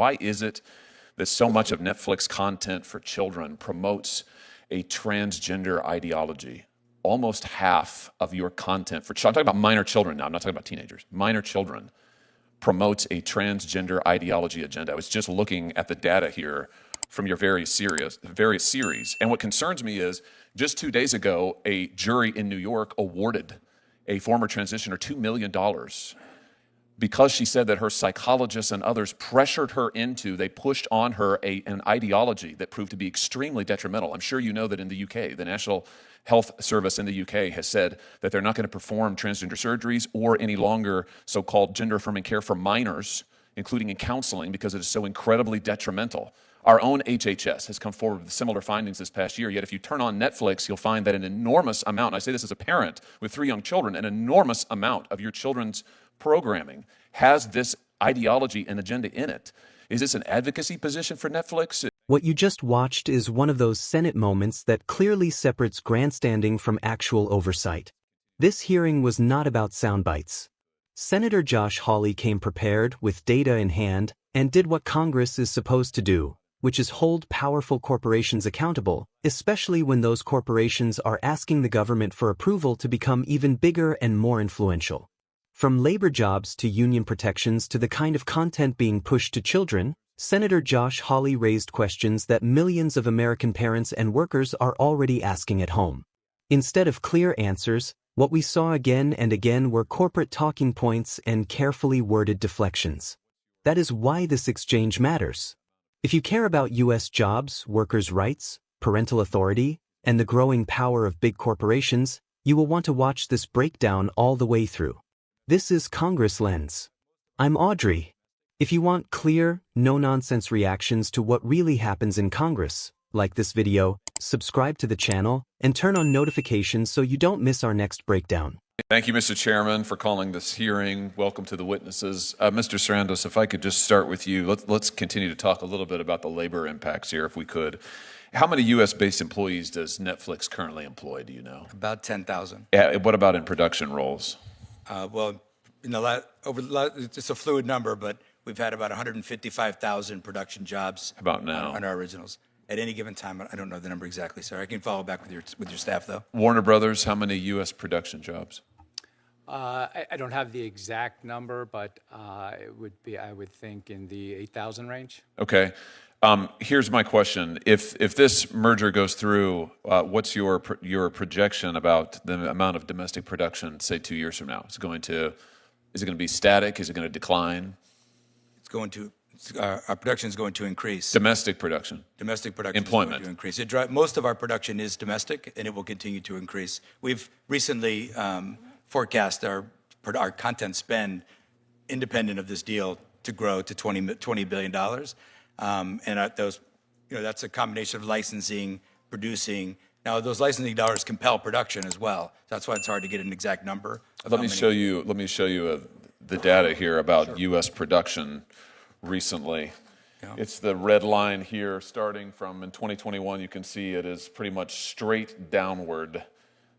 Why is it that so much of Netflix content for children promotes a transgender ideology? Almost half of your content for children, I'm talking about minor children now, I'm not talking about teenagers, minor children, promotes a transgender ideology agenda. I was just looking at the data here from your various series. And what concerns me is just 2 days ago, a jury in New York awarded a former transitioner $2 million because she said that her psychologists and others pressured her into, they pushed on her an ideology that proved to be extremely detrimental. I'm sure you know that in the UK, the National Health Service in the UK has said that they're not going to perform transgender surgeries or any longer so-called gender-affirming care for minors, including in counseling, because it is so incredibly detrimental. Our own HHS has come forward with similar findings this past year, yet if you turn on Netflix, you'll find that an enormous amount, and I say this as a parent with 3 young children, an enormous amount of your children's programming has this ideology and agenda in it. Is this an advocacy position for Netflix? What you just watched is one of those Senate moments that clearly separates grandstanding from actual oversight. This hearing was not about sound bites. Senator Josh Hawley came prepared with data in hand and did what Congress is supposed to do, which is hold powerful corporations accountable, especially when those corporations are asking the government for approval to become even bigger and more influential. From labor jobs to union protections to the kind of content being pushed to children, Senator Josh Hawley raised questions that millions of American parents and workers are already asking at home. Instead of clear answers, what we saw again and again were corporate talking points and carefully worded deflections. That is why this exchange matters. If you care about U.S. jobs, workers' rights, parental authority, and the growing power of big corporations, you will want to watch this breakdown all the way through. This is Congress Lens. I'm Audrey. If you want clear, no-nonsense reactions to what really happens in Congress, like this video, subscribe to the channel, and turn on notifications so you don't miss our next breakdown. Thank you, Mr. Chairman, for calling this hearing. Welcome to the witnesses. Mr. Sarandos, if I could just start with you, let's continue to talk a little bit about the labor impacts here, if we could. How many U.S.-based employees does Netflix currently employ, do you know? About 10,000. What about in production roles? Well, it's a fluid number, but we've had about 155,000 production jobs. About now? On our originals. At any given time, I don't know the number exactly, sir. I can follow back with your staff, though. Warner Brothers, how many U.S. production jobs? I don't have the exact number, but it would be, I would think, in the 8,000 range. Okay. Here's my question. If this merger goes through, what's your projection about the amount of domestic production, say 2 years from now? Is it going to be static? Is it going to decline? It's going to. Our production is going to increase. Domestic production. Domestic production. Employment. Is going to increase. Most of our production is domestic, and it will continue to increase. We've recently forecast our content spend, independent of this deal, to grow to $20 billion. And that's a combination of licensing, producing. Now, those licensing dollars compel production as well. That's why it's hard to get an exact number. Let me show you the data here about U.S. production recently. Yeah. It's the red line here, starting from in 2021. You can see it is pretty much straight downward.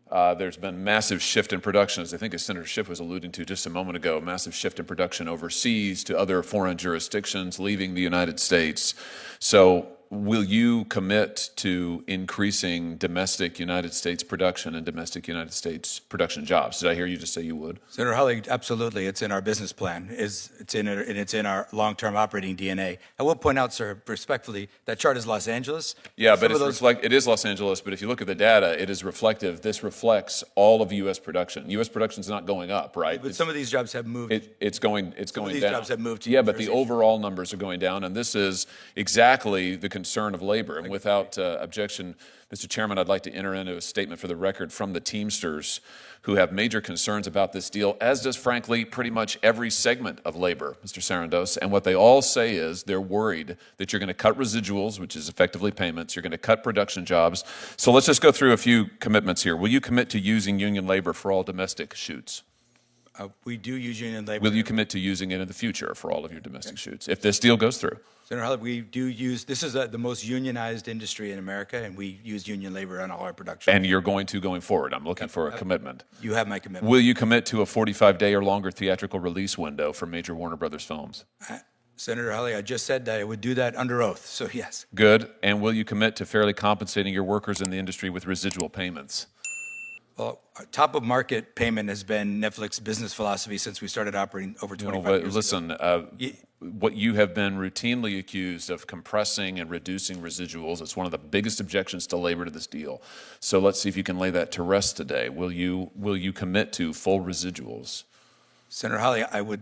There's been massive shift in production, as I think as Senator Schiff was alluding to just a moment ago, massive shift in production overseas to other foreign jurisdictions, leaving the United States. So will you commit to increasing domestic United States production and domestic United States production jobs? Did I hear you just say you would? Senator Hawley, absolutely. It's in our business plan. It's in our long-term operating DNA. I will point out, sir, respectfully, that chart is Los Angeles. Yeah, but it is Los Angeles, but if you look at the data, it is reflective. This reflects all of U.S. production. U.S. production is not going up, right? But some of these jobs have moved. It's going down. Some of these jobs have moved to New Jersey. But the overall numbers are going down, and this is exactly the concern of labor. And without objection, Mr. Chairman, I'd like to enter into a statement for the record from the Teamsters, who have major concerns about this deal, as does, frankly, pretty much every segment of labor, Mr. Sarandos. And what they all say is they're worried that you're going to cut residuals, which is effectively payments. You're going to cut production jobs. So let's just go through a few commitments here. Will you commit to using union labor for all domestic shoots? We do use union labor. Will you commit to using it in the future for all of your domestic shoots, if this deal goes through? Senator Hawley, we do use, this is the most unionized industry in America, and we use union labor on all our production. And you're going forward. I'm looking for a commitment. You have my commitment. Will you commit to a 45-day or longer theatrical release window for major Warner Brothers films? Senator Hawley, I just said that I would do that under oath, so yes. Good. And will you commit to fairly compensating your workers in the industry with residual payments? Well, top of market payment has been Netflix business philosophy since we started operating over 25 years Listen, what you have been routinely accused of compressing and reducing residuals, it's one of the biggest objections to labor to this deal. So let's see if you can lay that to rest today. Will you commit to full residuals? Senator Hawley, I would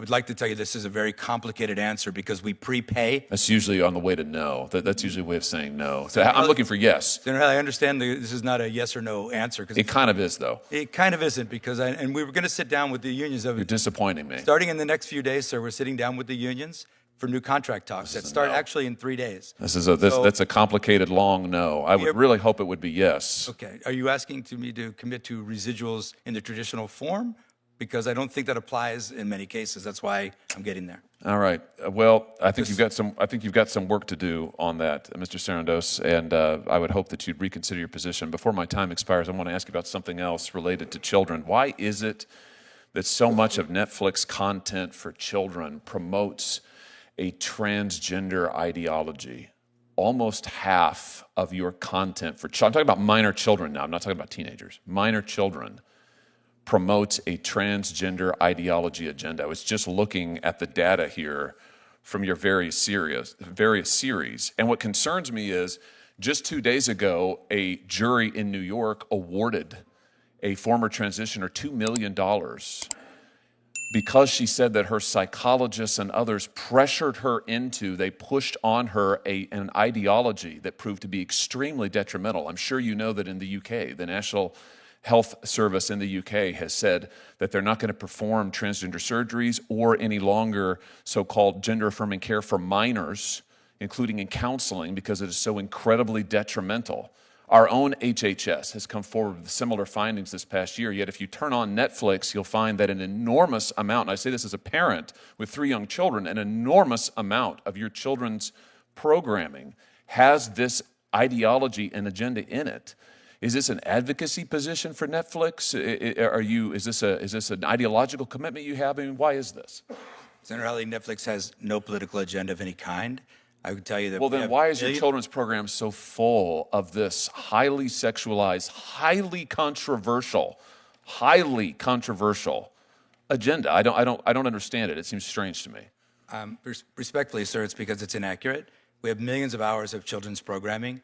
like to tell you this is a very complicated answer because we prepay. That's usually on the way to no. That's usually a way of saying no. So I'm looking for yes. Senator Hawley, I understand this is not a yes or no answer. It kind of is, though. It kind of isn't because and we were going to sit down with the unions. You're disappointing me. Starting in the next few days, sir, we're sitting down with the unions for new contract talks that start actually in 3 days. That's a complicated, long no. I would really hope it would be yes. Okay. Are you asking me to commit to residuals in the traditional form? Because I don't think that applies in many cases. That's why I'm getting there. All right. Well, I think you've got some work to do on that, Mr. Sarandos, and I would hope that you'd reconsider your position. Before my time expires, I want to ask you about something else related to children. Why is it that so much of Netflix content for children promotes a transgender ideology? Almost half of your content for children, I'm talking about minor children now, I'm not talking about teenagers, minor children, promotes a transgender ideology agenda. I was just looking at the data here from your various series. And what concerns me is just 2 days ago, a jury in New York awarded a former transitioner $2 million because she said that her psychologists and others pressured her into, they pushed on her an ideology that proved to be extremely detrimental. I'm sure you know that in the UK, the National Health Service in the UK has said that they're not going to perform transgender surgeries or any longer so-called gender-affirming care for minors, including in counseling, because it is so incredibly detrimental. Our own HHS has come forward with similar findings this past year, yet if you turn on Netflix, you'll find that an enormous amount, and I say this as a parent with 3 young children, an enormous amount of your children's programming has this ideology and agenda in it. Is this an advocacy position for Netflix? Is this an ideological commitment you have? I mean, why is this? Senator Hawley, Netflix has no political agenda of any kind. I would tell you that. Well, then why is your children's program so full of this highly sexualized, highly controversial agenda? I don't understand it. It seems strange to me. Respectfully, sir, it's because it's inaccurate. We have millions of hours of children's programming.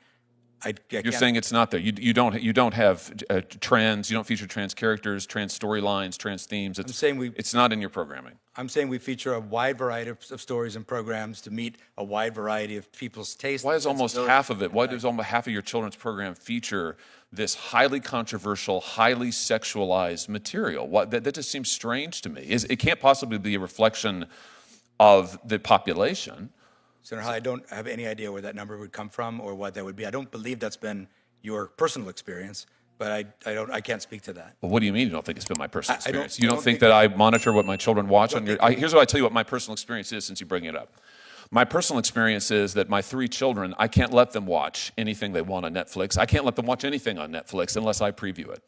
You're saying it's not there. You don't have trans. You don't feature trans characters, trans storylines, trans themes. It's not in your programming. I'm saying we feature a wide variety of stories and programs to meet a wide variety of people's tastes. Why is almost half of it? Why does almost half of your children's program feature this highly controversial, highly sexualized material? That just seems strange to me. It can't possibly be a reflection of the population. Senator Hawley, I don't have any idea where that number would come from or what that would be. I don't believe that's been your personal experience, but I can't speak to that. Well, what do you mean you don't think it's been my personal experience? You don't think that I monitor what my children watch on your... Here's what I tell you what my personal experience is since you bring it up. My personal experience is that my 3 children, I can't let them watch anything they want on Netflix. I can't let them watch anything on Netflix unless I preview it,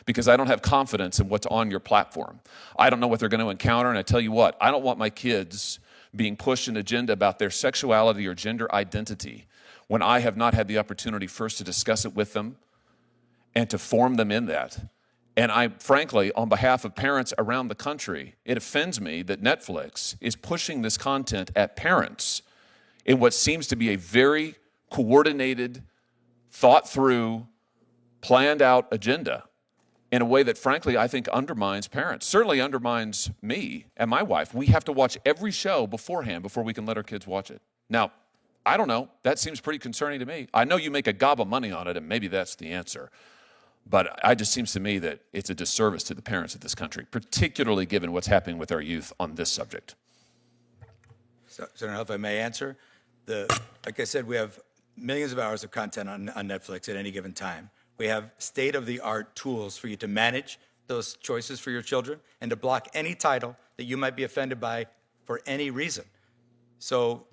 because I don't have confidence in what's on your platform. I don't know what they're going to encounter, and I tell you what, I don't want my kids being pushed an agenda about their sexuality or gender identity when I have not had the opportunity first to discuss it with them and to form them in that. And I, frankly, on behalf of parents around the country, it offends me that Netflix is pushing this content at parents in what seems to be a very coordinated, thought-through, planned-out agenda in a way that, frankly, I think undermines parents, certainly undermines me and my wife. We have to watch every show beforehand before we can let our kids watch it. Now, I don't know. That seems pretty concerning to me. I know you make a gob of money on it, and maybe that's the answer. But it just seems to me that it's a disservice to the parents of this country, particularly given what's happening with our youth on this subject. Senator, if I may answer, like I said, we have millions of hours of content on Netflix at any given time. We have state-of-the-art tools for you to manage those choices for your children and to block any title that you might be offended by for any reason. So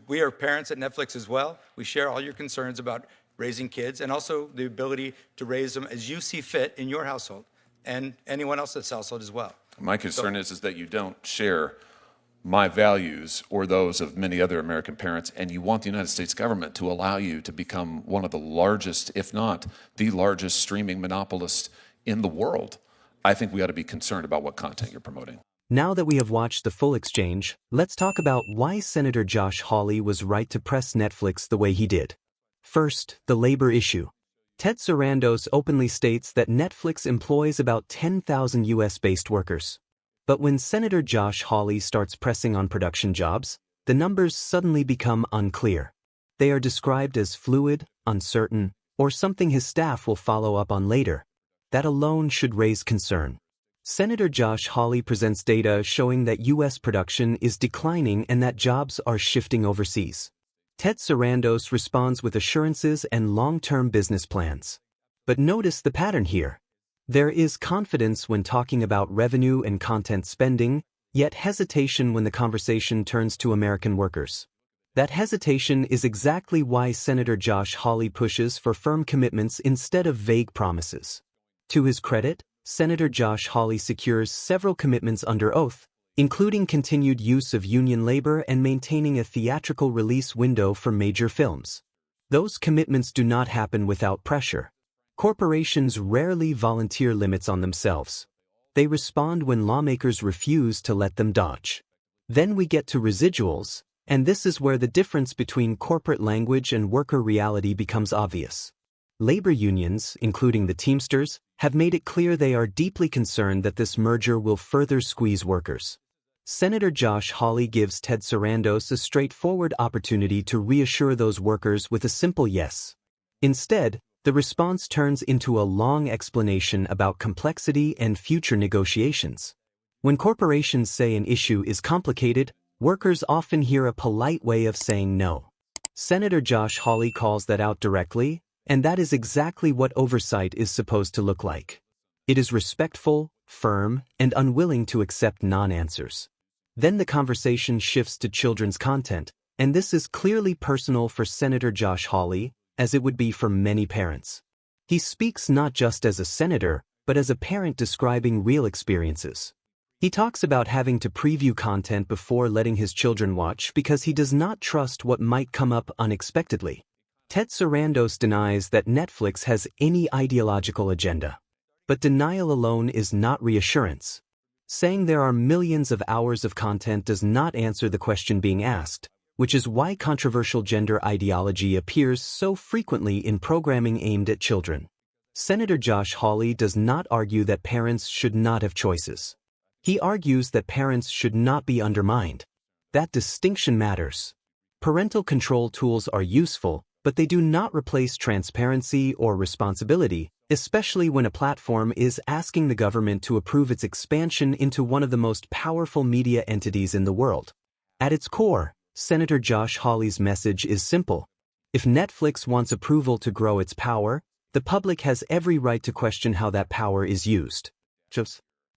we are parents at Netflix as well. We share all your concerns about raising kids and also the ability to raise them as you see fit in your household and anyone else's household as well. My concern is that you don't share my values or those of many other American parents, and you want the United States government to allow you to become one of the largest, if not the largest streaming monopolist in the world, I think we ought to be concerned about what content you're promoting. Now that we have watched the full exchange, let's talk about why Senator Josh Hawley was right to press Netflix the way he did. First, the labor issue. Ted Sarandos openly states that Netflix employs about 10,000 US-based workers. But when Senator Josh Hawley starts pressing on production jobs, the numbers suddenly become unclear. They are described as fluid, uncertain, or something his staff will follow up on later. That alone should raise concern. Senator Josh Hawley presents data showing that U.S. production is declining and that jobs are shifting overseas. Ted Sarandos responds with assurances and long-term business plans. But notice the pattern here. There is confidence when talking about revenue and content spending, yet hesitation when the conversation turns to American workers. That hesitation is exactly why Senator Josh Hawley pushes for firm commitments instead of vague promises. To his credit, Senator Josh Hawley secures several commitments under oath, including continued use of union labor and maintaining a theatrical release window for major films. Those commitments do not happen without pressure. Corporations rarely volunteer limits on themselves. They respond when lawmakers refuse to let them dodge. Then we get to residuals, and this is where the difference between corporate language and worker reality becomes obvious. Labor unions, including the Teamsters, have made it clear they are deeply concerned that this merger will further squeeze workers. Senator Josh Hawley gives Ted Sarandos a straightforward opportunity to reassure those workers with a simple yes. Instead, the response turns into a long explanation about complexity and future negotiations. When corporations say an issue is complicated, workers often hear a polite way of saying no. Senator Josh Hawley calls that out directly, and that is exactly what oversight is supposed to look like. It is respectful, firm, and unwilling to accept non-answers. Then the conversation shifts to children's content, and this is clearly personal for Senator Josh Hawley, as it would be for many parents. He speaks not just as a senator, but as a parent describing real experiences. He talks about having to preview content before letting his children watch because he does not trust what might come up unexpectedly. Ted Sarandos denies that Netflix has any ideological agenda. But denial alone is not reassurance. Saying there are millions of hours of content does not answer the question being asked, which is why controversial gender ideology appears so frequently in programming aimed at children. Senator Josh Hawley does not argue that parents should not have choices. He argues that parents should not be undermined. That distinction matters. Parental control tools are useful, but they do not replace transparency or responsibility, especially when a platform is asking the government to approve its expansion into one of the most powerful media entities in the world. At its core, Senator Josh Hawley's message is simple. If Netflix wants approval to grow its power, the public has every right to question how that power is used.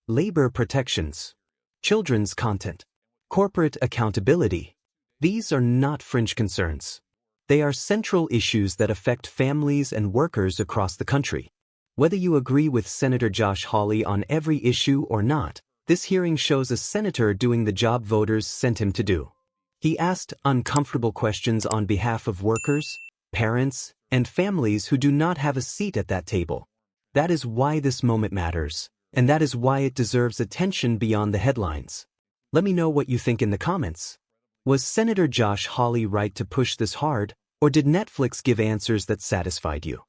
Labor protections, children's content, corporate accountability. These are not fringe concerns. They are central issues that affect families and workers across the country. Whether you agree with Senator Josh Hawley on every issue or not, this hearing shows a senator doing the job voters sent him to do. He asked uncomfortable questions on behalf of workers, parents, and families who do not have a seat at that table. That is why this moment matters, and that is why it deserves attention beyond the headlines. Let me know what you think in the comments. Was Senator Josh Hawley right to push this hard, or did Netflix give answers that satisfied you?